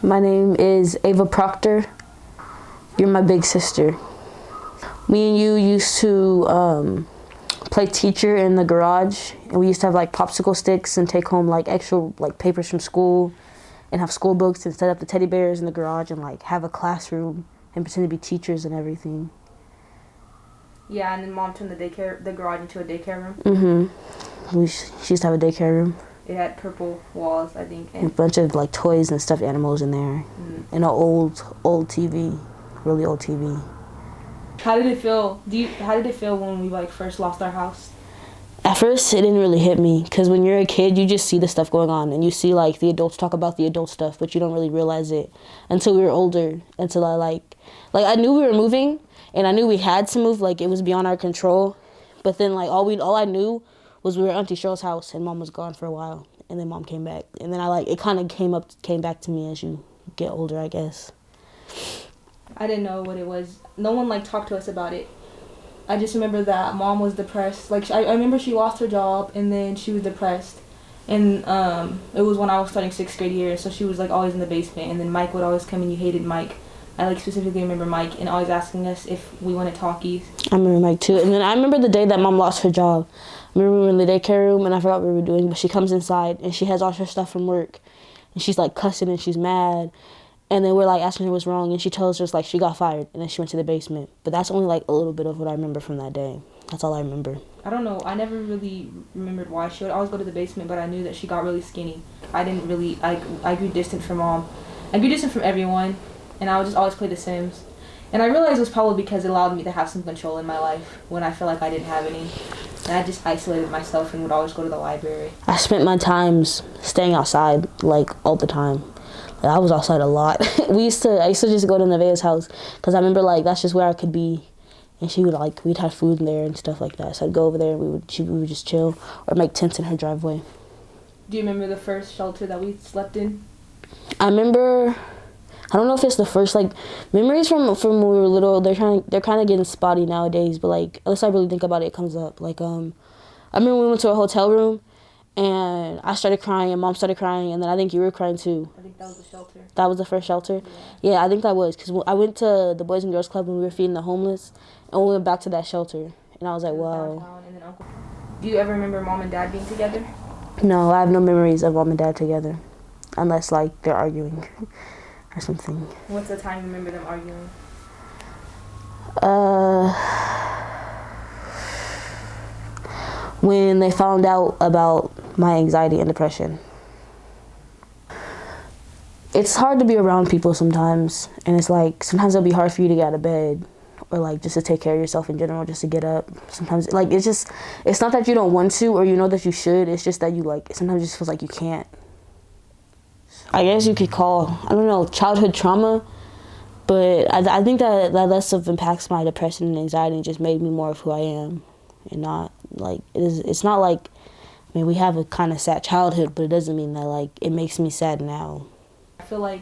My name is Ava Proctor. You're my big sister. Me and you used to play teacher in the garage, and we used to have like popsicle sticks and take home like extra like papers from school and have school books and set up the teddy bears in the garage and like have a classroom and pretend to be teachers and everything. Yeah, and then Mom turned the garage into a daycare room. She used to have a daycare room. It had purple walls, I think. And a bunch of like toys and stuffed animals in there. And an old TV, really old TV. How did it feel? How did it feel when we like first lost our house? At first, it didn't really hit me because when you're a kid, you just see the stuff going on and you see like the adults talk about the adult stuff, but you don't really realize it until we were older. Until I I knew we were moving and I knew we had to move, like it was beyond our control. But then like all I knew was we were at Auntie Cheryl's house and Mom was gone for a while, and then Mom came back, and then it kind of came back to me as you get older, I guess. I didn't know what it was. No one like talked to us about it. I just remember that Mom was depressed. Like I remember she lost her job and then she was depressed, and it was when I was starting 6th grade year, so she was like always in the basement, and then Mike would always come and you hated Mike. I like specifically remember Mike and always asking us if we wanted Talkies. I remember Mike too, and then I remember the day that Mom lost her job. I remember we were in the daycare room and I forgot what we were doing, but she comes inside and she has all her stuff from work and she's like cussing and she's mad, and then we're like asking her what's wrong and she tells us like she got fired and then she went to the basement. But that's only like a little bit of what I remember from that day. That's all I remember. I don't know, I never really remembered why. She would always go to the basement, but I knew that she got really skinny. I grew distant from Mom. I grew distant from everyone, and I would just always play The Sims. And I realized it was probably because it allowed me to have some control in my life when I felt like I didn't have any. And I just isolated myself and would always go to the library. I spent my times staying outside, like, all the time. Like, I was outside a lot. I used to just go to Nevaeh's house, because I remember, like, that's just where I could be. And she would, like, we'd have food in there and stuff like that. So I'd go over there and we would just chill or make tents in her driveway. Do you remember the first shelter that we slept in? I remember... I don't know if it's the first, like, memories from when we were little, they're kind of getting spotty nowadays, but, like, unless I really think about it, it comes up. Like, I remember we went to a hotel room, and I started crying, and Mom started crying, and then I think you were crying, too. I think that was the shelter. That was the first shelter? Yeah, I think that was, because I went to the Boys and Girls Club when we were feeding the homeless, and we went back to that shelter, and I was like, wow. Do you ever remember Mom and Dad being together? No, I have no memories of Mom and Dad together, unless, like, they're arguing. Or something. What's the time you remember them arguing? When they found out about my anxiety and depression. It's hard to be around people sometimes, and it's like sometimes it'll be hard for you to get out of bed, or like just to take care of yourself in general, just to get up. Sometimes like it's not that you don't want to or you know that you should, it's just that you like sometimes it just feels like you can't. I guess you could call, I don't know, childhood trauma, but I think that less of impacts my depression and anxiety and just made me more of who I am, and not like it's not like, I mean, we have a kind of sad childhood, but it doesn't mean that like it makes me sad now. I feel like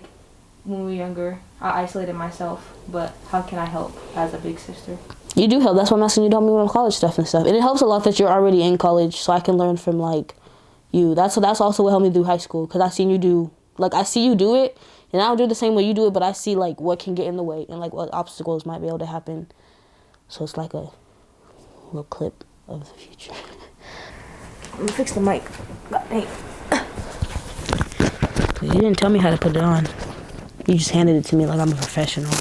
when we were younger, I isolated myself, but how can I help as a big sister? You do help. That's why I'm asking you to help me with college stuff and stuff. And it helps a lot that you're already in college, so I can learn from like you. That's also what helped me through high school, because I see you do it, and I don't do it the same way you do it, but I see like what can get in the way and like what obstacles might be able to happen. So it's like a little clip of the future. Let me fix the mic. Hey. You didn't tell me how to put it on. You just handed it to me like I'm a professional.